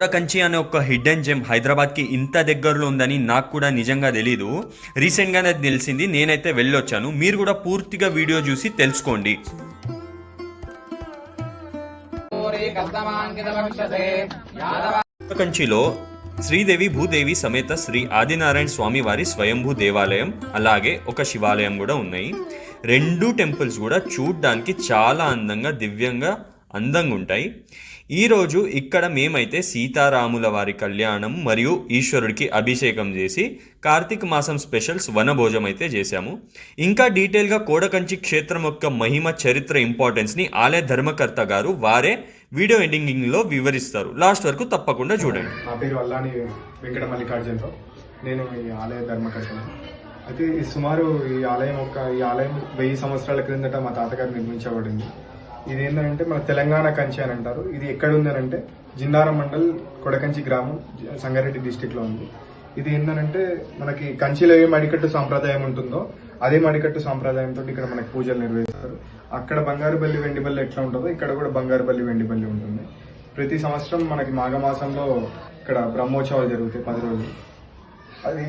కంచి అనే ఒక hidden gem హైదరాబాద్కి ఇంత దగ్గరలో ఉందని నాకు కూడా నిజంగా తెలీదు. రీసెంట్గానే అది తెలిసింది. నేనైతే వెళ్ళొచ్చాను. మీరు కూడా పూర్తిగా వీడియో చూసి తెలుసుకోండి. కంచిలో శ్రీదేవి భూదేవి సమేత శ్రీ ఆదినారాయణ స్వామి వారి స్వయంభూ దేవాలయం, అలాగే ఒక శివాలయం కూడా ఉన్నాయి. రెండు టెంపుల్స్ కూడా చూడ్డానికి చాలా అందంగా దివ్యంగా ఉంటాయి. ఈరోజు ఇక్కడ మేమైతే సీతారాముల వారి కళ్యాణం మరియు ఈశ్వరుడికి అభిషేకం చేసి కార్తీక మాసం స్పెషల్స్ వనభోజం అయితే చేశాము. ఇంకా డీటెయిల్గా కోడకంచి క్షేత్రం యొక్క మహిమ, చరిత్ర, ఇంపార్టెన్స్ని ఆలయ ధర్మకర్త గారు వారే వీడియో ఎండింగ్లో వివరిస్తారు. లాస్ట్ వరకు తప్పకుండా చూడండి. నా పేరు అల్లాని వెంకట మల్లికార్జునరావు. నేను ఈ ఆలయ ధర్మకర్తను. అయితే సుమారు ఈ ఆలయం 1000 సంవత్సరాల క్రిందట మా తాతగారు నిర్మించబడింది. ఇది ఏంటంటే మన తెలంగాణ కంచి అని అంటారు. ఇది ఎక్కడ ఉందనంటే జిందారం మండల్ కొడకంచి గ్రామం, సంగారెడ్డి డిస్టిక్ లో ఉంది. ఇది ఏంటంటే మనకి కంచిలో ఏ మడికట్టు సాంప్రదాయం ఉంటుందో అదే మడికట్టు సాంప్రదాయంతో ఇక్కడ మనకి పూజలు నిర్వహిస్తారు. అక్కడ బంగారు బల్లి, వెండి బల్లి ఎట్లా ఉంటుందో ఇక్కడ కూడా బంగారు బల్లి, వెండి బల్లి ఉంటుంది. ప్రతి సంవత్సరం మనకి మాఘమాసంలో ఇక్కడ బ్రహ్మోత్సవాలు జరుగుతాయి 10 రోజులు. అది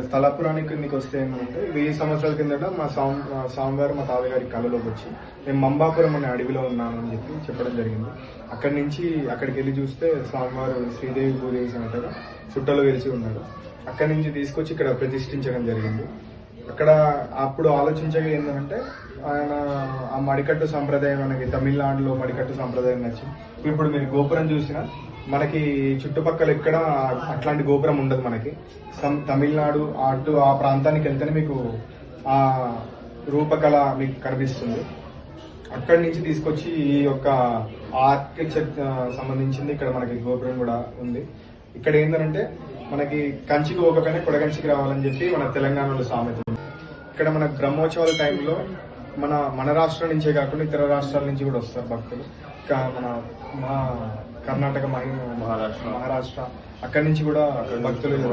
స్థల పురాణికి కిందకి వస్తే ఏంటంటే 1000 సంవత్సరాల కిందట మా స్వామివారు మా తాతగారి కళలోకి వచ్చి నేను మంబాపురం అనే అడవిలో ఉన్నాను అని చెప్పడం జరిగింది. అక్కడి నుంచి అక్కడికి వెళ్ళి చూస్తే స్వామివారు శ్రీదేవి భూదేవి సమేతగా చుట్టలో వెలిసి ఉన్నాడు. అక్కడి నుంచి తీసుకొచ్చి ఇక్కడ ప్రతిష్ఠించడం జరిగింది. అక్కడ అప్పుడు ఆలోచించగా ఏంటంటే ఆయన ఆ మడికట్టు సాంప్రదాయం, మనకి తమిళనాడులో మడికట్టు సాంప్రదాయం నచ్చింది. ఇప్పుడు మీరు గోపురం చూసినా మనకి చుట్టుపక్కల ఎక్కడ అట్లాంటి గోపురం ఉండదు. మనకి తమిళనాడు అటు ఆ ప్రాంతానికి వెళ్తేనే మీకు ఆ రూపకళ మీకు కనిపిస్తుంది. అక్కడి నుంచి తీసుకొచ్చి ఈ యొక్క ఆర్కిటెక్చర్ సంబంధించింది ఇక్కడ మనకి గోపురం కూడా ఉంది. ఇక్కడ ఏంటంటే మనకి కంచికి పోకపోయినా కొడకంచికి రావాలని చెప్పి మన తెలంగాణలో సామెత ఉంది. ఇక్కడ మన బ్రహ్మోత్సవాల టైంలో మన రాష్ట్రం నుంచే కాకుండా ఇతర రాష్ట్రాల నుంచి కూడా వస్తారు భక్తులు. మన కర్ణాటక, మహారాష్ట్ర అక్కడి నుంచి కూడా భక్తులు రావాలి.